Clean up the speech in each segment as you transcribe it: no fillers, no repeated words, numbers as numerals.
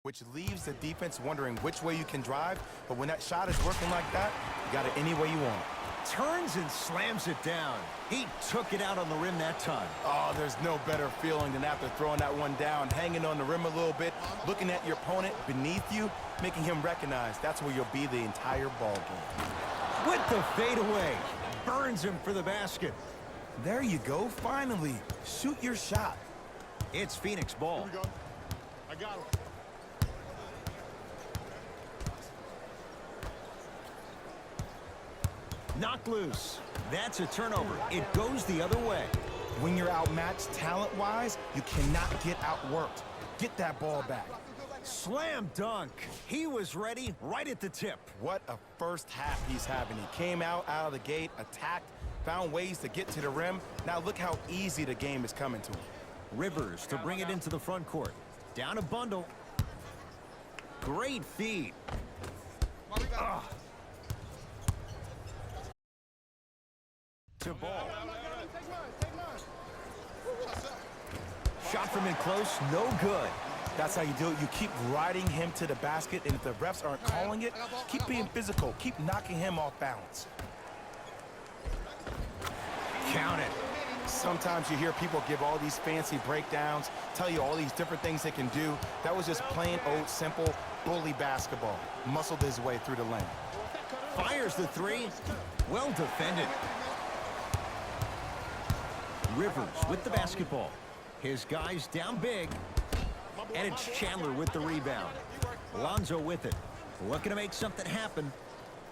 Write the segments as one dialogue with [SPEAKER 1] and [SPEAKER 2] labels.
[SPEAKER 1] which leaves the defense wondering which way you can drive. But when that shot is working like that, you got it any way you want.
[SPEAKER 2] Turns and slams it down. He took it out on the rim that time.
[SPEAKER 1] Oh, there's no better feeling than after throwing that one down, hanging on the rim a little bit, looking at your opponent beneath you, making him recognize that's where you'll be the entire ball game.
[SPEAKER 2] With the fadeaway, burns him for the basket.
[SPEAKER 1] There you go, finally. Shoot your shot.
[SPEAKER 2] It's Phoenix ball.
[SPEAKER 3] Here we go. I got him.
[SPEAKER 2] Knocked loose. That's a turnover. It goes the other way.
[SPEAKER 1] When you're outmatched talent-wise, you cannot get outworked. Get that ball back.
[SPEAKER 2] Slam dunk. He was ready right at the tip.
[SPEAKER 1] What a first half he's having. He came out of the gate, attacked, found ways to get to the rim. Now look how easy the game is coming to him.
[SPEAKER 2] Rivers to bring it into the front court. Down a bundle. Great feed. To ball. Shot from in close, no good.
[SPEAKER 1] That's how you do it. You keep riding him to the basket, and if the refs aren't calling it, keep being physical. Keep knocking him off balance.
[SPEAKER 2] Count it.
[SPEAKER 1] Sometimes you hear people give all these fancy breakdowns, tell you all these different things they can do. That was just plain old simple bully basketball. Muscled his way through the lane.
[SPEAKER 2] Fires the three. Well defended. Rivers with the basketball. His guys down big. And it's Chandler with the rebound. Lonzo with it. Looking to make something happen.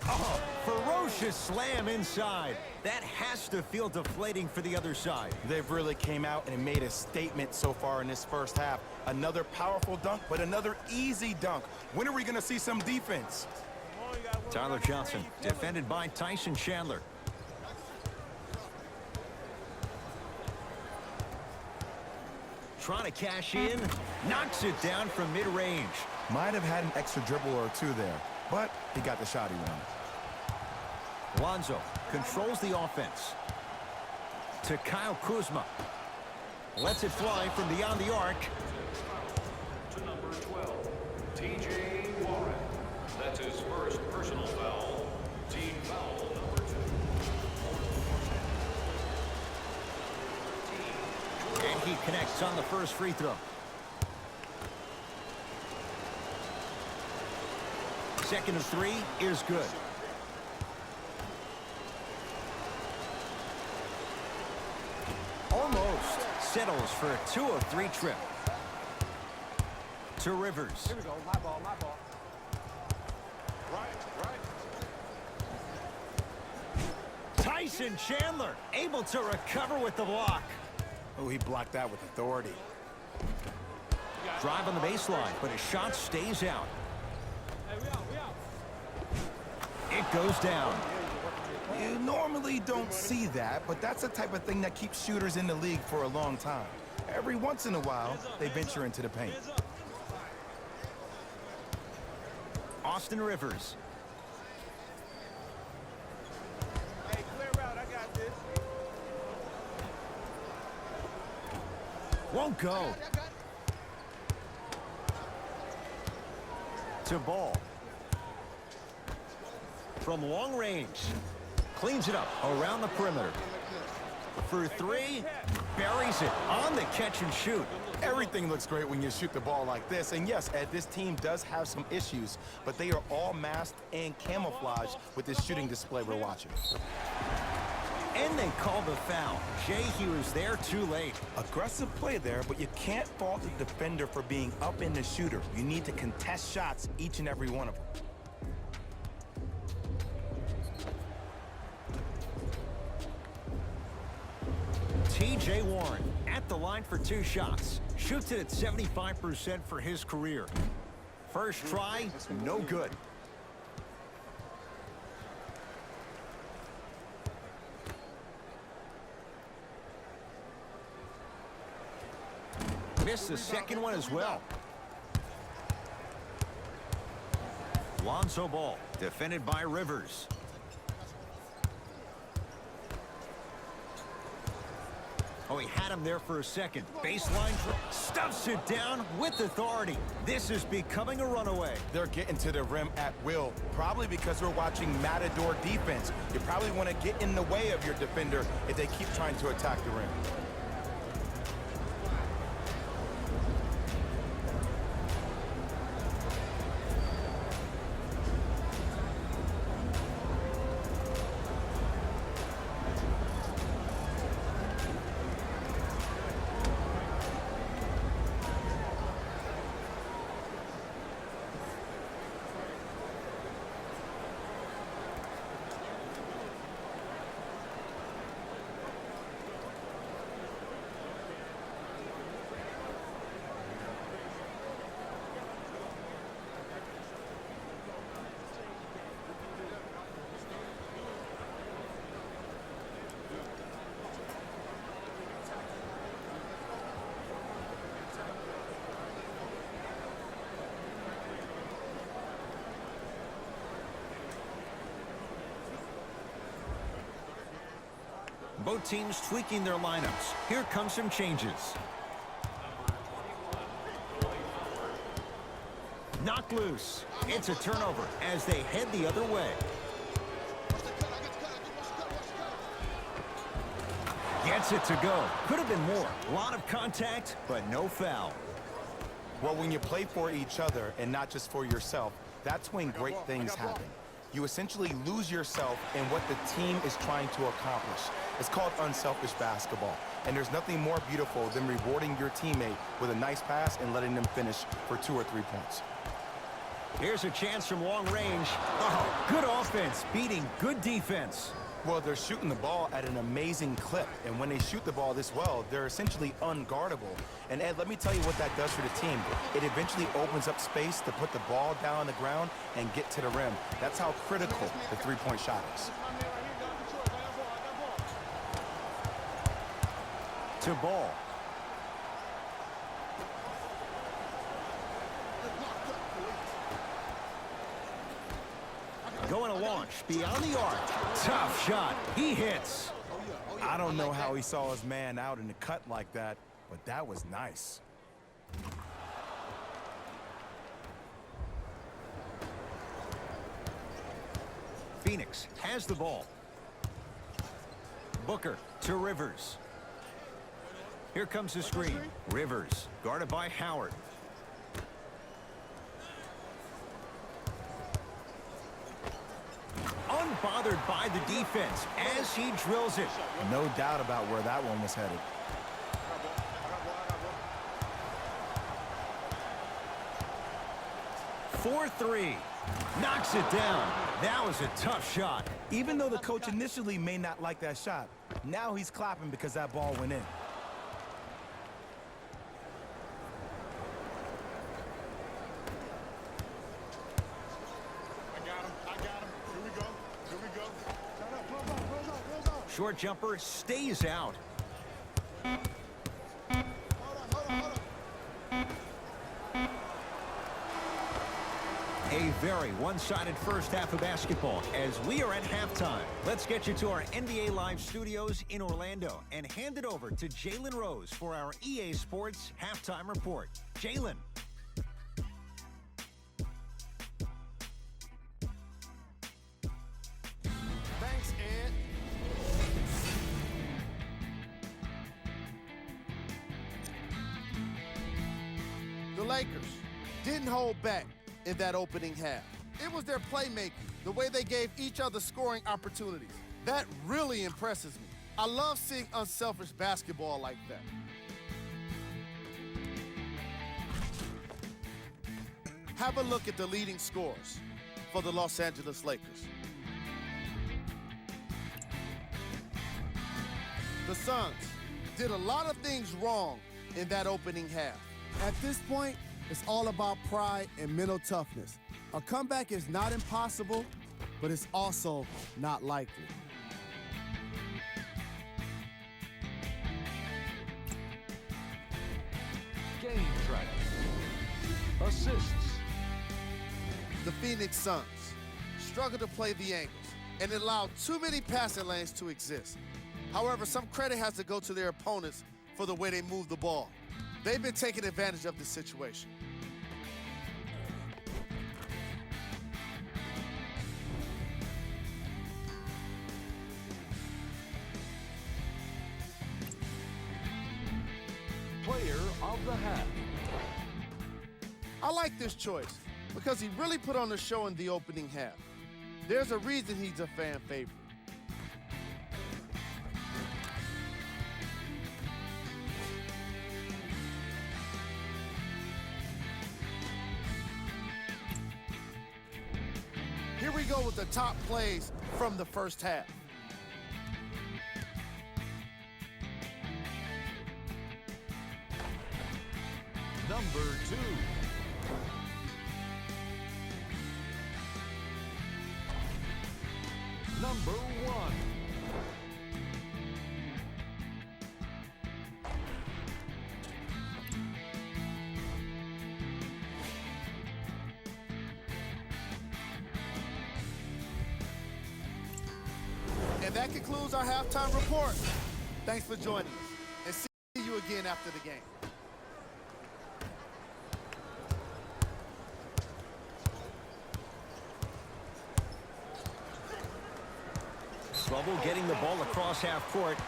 [SPEAKER 2] Oh, ferocious slam inside. That has to feel deflating for the other side.
[SPEAKER 1] They've really came out and made a statement so far in this first half. Another powerful dunk, but another easy dunk. When are we going to see some defense?
[SPEAKER 2] Tyler Johnson, defended by Tyson Chandler. Trying to cash in, knocks it down from mid-range.
[SPEAKER 1] Might have had an extra dribble or two there, but he got the shot he wanted.
[SPEAKER 2] Lonzo controls the offense. To Kyle Kuzma. Lets it fly from beyond the arc.
[SPEAKER 4] To number 12, T.J. Warren. That's his first personal foul. Team foul number 2.
[SPEAKER 2] And he connects on the first free throw. Second of three is good. Almost settles for a 2 of 3 trip. To Rivers.
[SPEAKER 3] Here we go. My ball, my ball. Right.
[SPEAKER 2] Tyson Chandler able to recover with the block.
[SPEAKER 1] Oh, he blocked that with authority.
[SPEAKER 2] Drive on the baseline, but his shot stays out. It goes down.
[SPEAKER 1] You normally don't see that, but that's the type of thing that keeps shooters in the league for a long time. Every once in a while, they venture into the paint.
[SPEAKER 2] Austin Rivers.
[SPEAKER 3] Hey, clear out. I got this.
[SPEAKER 2] Won't go. To ball. From long range. Cleans it up around the perimeter. For three. Buries it on the catch and shoot.
[SPEAKER 1] Everything looks great when you shoot the ball like this. And yes, Ed, this team does have some issues, but they are all masked and camouflaged with this shooting display we're watching.
[SPEAKER 2] And they call the foul. Jay, he was there too late.
[SPEAKER 1] Aggressive play there, but you can't fault the defender for being up in the shooter. You need to contest shots, each and every one of them.
[SPEAKER 2] T.J. Warren at the line for 2 shots. Shoots it at 75% for his career. First try, no good. Missed the second one as well. Lonzo Ball, defended by Rivers. Oh, he had him there for a second. Baseline, stuffs it down with authority. This is becoming a runaway.
[SPEAKER 1] They're getting to the rim at will, probably because we're watching Matador defense. You probably want to get in the way of your defender if they keep trying to attack the rim.
[SPEAKER 2] Both teams tweaking their lineups. Here come some changes. Knocked loose. It's a turnover as they head the other way. Gets it to go. Could have been more. A lot of contact, but no foul.
[SPEAKER 1] Well, when you play for each other and not just for yourself, that's when great things happen. You essentially lose yourself in what the team is trying to accomplish. It's called unselfish basketball. And there's nothing more beautiful than rewarding your teammate with a nice pass and letting them finish for 2 or 3 points.
[SPEAKER 2] Here's a chance from long range. Oh, good offense, beating good defense.
[SPEAKER 1] Well, they're shooting the ball at an amazing clip. And when they shoot the ball this well, they're essentially unguardable. And Ed, let me tell you what that does for the team. It eventually opens up space to put the ball down on the ground and get to the rim. That's how critical the three-point shot is.
[SPEAKER 2] To Ball. Going to launch beyond the arc. Tough shot. He hits.
[SPEAKER 1] I don't know how he saw his man out in the cut like that, but that was nice.
[SPEAKER 2] Phoenix has the ball. Booker to Rivers. Here comes the screen. Rivers guarded by Howard. Unbothered by the defense as he drills it.
[SPEAKER 1] No doubt about where that one was headed.
[SPEAKER 2] For 3. Knocks it down. That was a tough shot.
[SPEAKER 1] Even though the coach initially may not like that shot, now he's clapping because that ball went in.
[SPEAKER 2] Short jumper stays out. A very one-sided first half of basketball as we are at halftime. Let's get you to our NBA Live studios in Orlando and hand it over to Jalen Rose for our EA Sports halftime report. Jalen.
[SPEAKER 3] Thanks, Ed. The Lakers didn't hold back in that opening half. It was their playmaking, the way they gave each other scoring opportunities. That really impresses me. I love seeing unselfish basketball like that. Have a look at the leading scorers for the Los Angeles Lakers. The Suns did a lot of things wrong in that opening half.
[SPEAKER 5] At this point, it's all about pride and mental toughness. A comeback is not impossible, but it's also not likely.
[SPEAKER 4] Game track. Assists.
[SPEAKER 3] The Phoenix Suns struggled to play the angles and allowed too many passing lanes to exist. However, some credit has to go to their opponents for the way they move the ball. They've been taking advantage of this situation.
[SPEAKER 4] Player of the half.
[SPEAKER 3] I like this choice because he really put on a show in the opening half. There's a reason he's a fan favorite. Here we go with the top plays from the first half.
[SPEAKER 4] Number 2. Number 1.
[SPEAKER 3] And that concludes our halftime report. Thanks for joining us, and see you again after the game.
[SPEAKER 2] Trouble getting the ball across half court.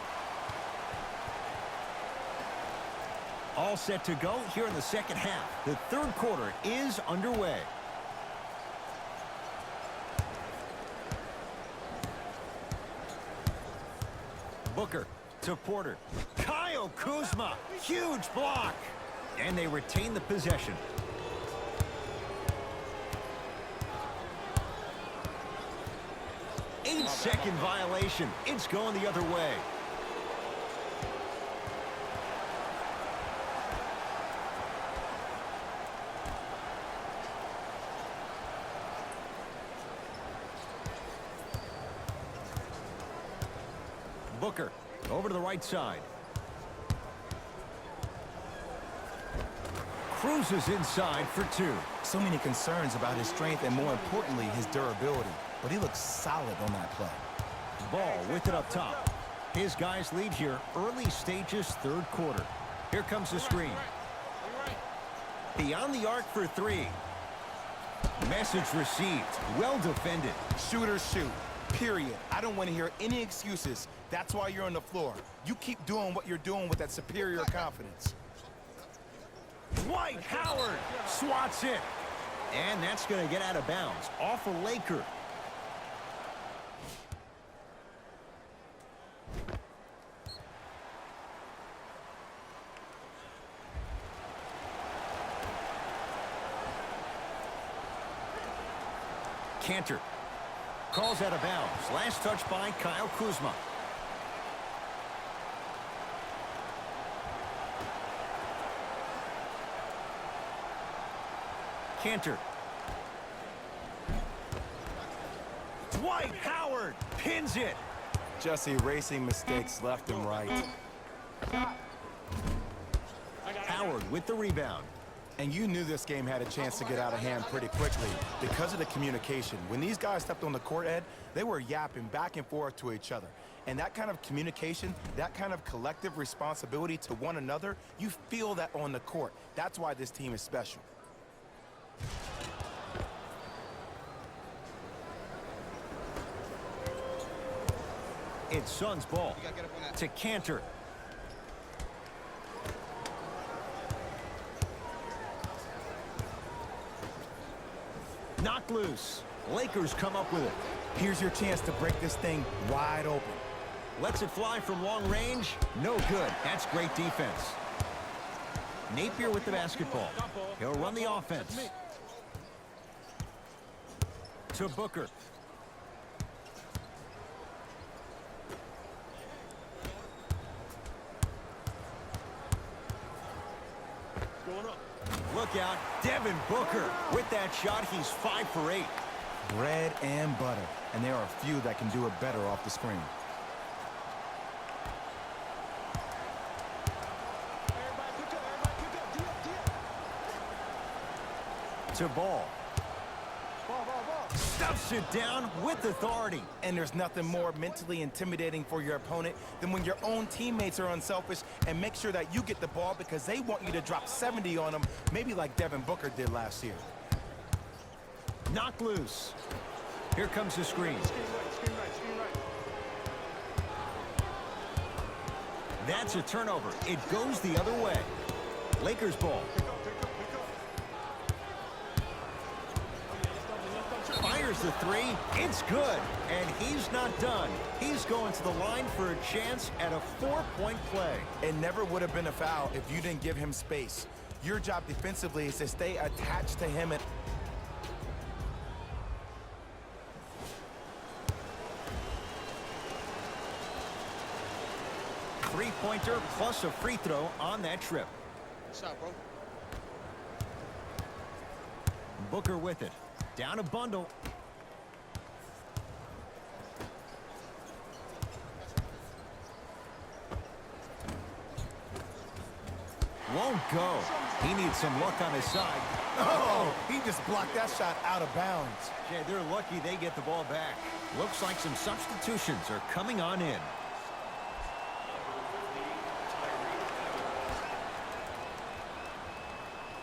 [SPEAKER 2] All set to go here in the second half. The third quarter is underway. Booker to Porter. Kyle Kuzma, huge block. And they retain the possession. Eight-second violation. It's going the other way. Booker over to the right side. Cruises inside for two.
[SPEAKER 1] So many concerns about his strength and, more importantly, his durability. But he looks solid on that play.
[SPEAKER 2] Ball with it up top. His guys lead here, early stages, third quarter. Here comes the screen. Beyond the arc for three. Message received. Well defended.
[SPEAKER 1] Shooters shoot, period. I don't want to hear any excuses. That's why you're on the floor. You keep doing what you're doing with that superior confidence.
[SPEAKER 2] Dwight Howard swats it. And that's going to get out of bounds. Off a Laker. Cantor calls out of bounds. Last touch by Kyle Kuzma. Cantor. Dwight Howard pins it.
[SPEAKER 1] Just erasing mistakes left and right.
[SPEAKER 2] Howard with the rebound.
[SPEAKER 1] And you knew this game had a chance to get out of hand pretty quickly because of the communication. When these guys stepped on the court, Ed, they were yapping back and forth to each other. And that kind of communication, that kind of collective responsibility to one another, you feel that on the court. That's why this team is special.
[SPEAKER 2] It's Suns ball to Cantor. Knocked loose. Lakers come up with it.
[SPEAKER 1] Here's your chance to break this thing wide open.
[SPEAKER 2] Lets it fly from long range. No good. That's great defense. Napier with the basketball. He'll run the offense. To Booker. Look out, Devin Booker. With that shot, he's 5 for 8.
[SPEAKER 1] Bread and butter. And there are a few that can do it better off the screen.
[SPEAKER 2] To Ball. Stuffs it down with authority.
[SPEAKER 1] And there's nothing more mentally intimidating for your opponent than when your own teammates are unselfish and make sure that you get the ball because they want you to drop 70 on them, maybe like Devin Booker did last year.
[SPEAKER 2] Knocked loose. Here comes the screen. That's a turnover. It goes the other way. Lakers ball. Fires the three. It's good. And he's not done. He's going to the line for a chance at a 4-point play.
[SPEAKER 1] It never would have been a foul if you didn't give him space. Your job defensively is to stay attached to him and...
[SPEAKER 2] Three-pointer plus a free throw on that trip.
[SPEAKER 3] Shot, bro.
[SPEAKER 2] Booker with it. Down a bundle. Won't go. He needs some luck on his side.
[SPEAKER 1] Oh, he just blocked that shot out of bounds.
[SPEAKER 2] Yeah, they're lucky they get the ball back. Looks like some substitutions are coming on in.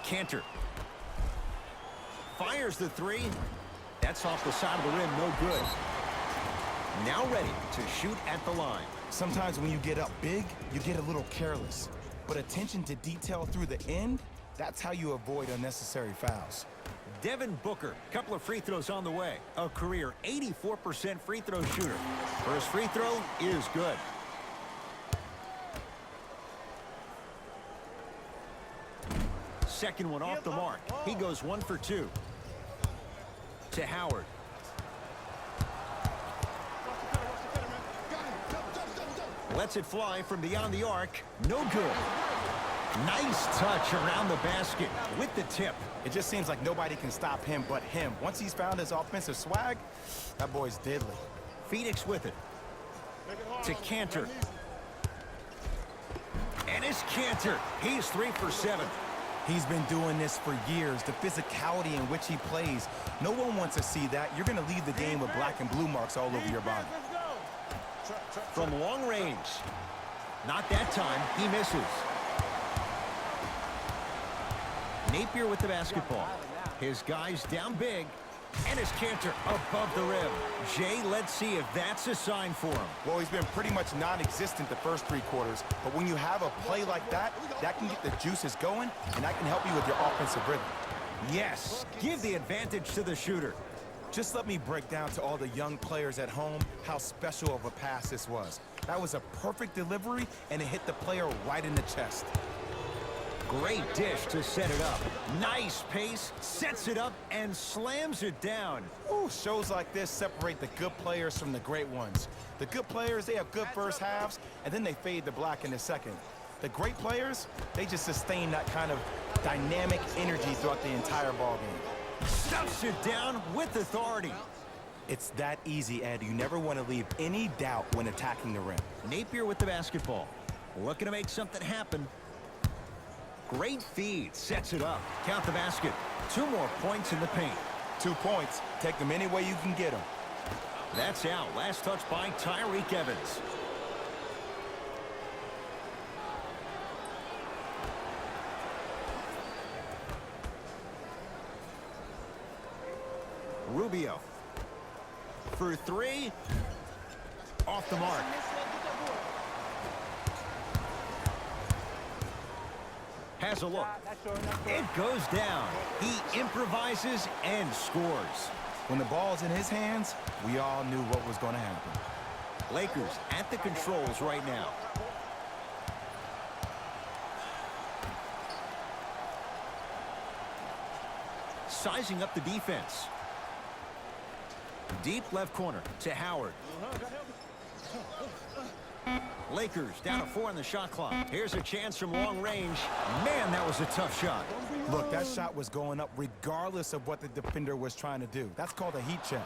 [SPEAKER 2] Cantor. Fires the three. That's off the side of the rim, no good. Now ready to shoot at the line.
[SPEAKER 1] Sometimes when you get up big, you get a little careless. But attention to detail through the end, that's how you avoid unnecessary fouls.
[SPEAKER 2] Devin Booker, couple of free throws on the way. A career 84% free throw shooter. First free throw is good. Second one off the mark. He goes 1 for 2. To Howard. Lets it fly from beyond the arc. No good. Nice touch around the basket with the tip.
[SPEAKER 1] It just seems like nobody can stop him but him. Once he's found his offensive swag, that boy's deadly.
[SPEAKER 2] Phoenix with it. To Cantor. And it's Cantor. He's 3 for 7.
[SPEAKER 1] He's been doing this for years. The physicality in which he plays, no one wants to see that. You're going to leave the game with black and blue marks all over your body.
[SPEAKER 2] From long range. Not that time. He misses. Napier with the basketball. His guys down big. And his Cantor above the rim. Jay, let's see if that's a sign for him.
[SPEAKER 1] Well, he's been pretty much non-existent the first 3 quarters. But when you have a play like that, that can get the juices going, and that can help you with your offensive rhythm.
[SPEAKER 2] Yes, give the advantage to the shooter.
[SPEAKER 1] Just let me break down to all the young players at home how special of a pass this was. That was a perfect delivery, and it hit the player right in the chest.
[SPEAKER 2] Great dish to set it up. Nice pace, sets it up, and slams it down.
[SPEAKER 1] Ooh, shows like this separate the good players from the great ones. The good players, they have good first halves, and then they fade to black in the second. The great players, they just sustain that kind of dynamic energy throughout the entire ballgame.
[SPEAKER 2] Stuffs it down with authority.
[SPEAKER 1] It's that easy, Ed. You never want to leave any doubt when attacking the rim.
[SPEAKER 2] Napier with the basketball. Looking to make something happen. Great feed, sets it up. Count the basket. 2 more points in the paint.
[SPEAKER 1] 2 points. Take them any way you can get them.
[SPEAKER 2] That's out. Last touch by Tyreke Evans. Rubio. For 3. Off the mark. Has a look. It goes down. He improvises and scores.
[SPEAKER 1] When the ball's in his hands, we all knew what was going to happen.
[SPEAKER 2] Lakers at the controls right now. Sizing up the defense. Deep left corner to Howard. Lakers down to 4 on the shot clock. Here's a chance from long range. Man, that was a tough shot.
[SPEAKER 1] Look, that shot was going up regardless of what the defender was trying to do. That's called a heat check.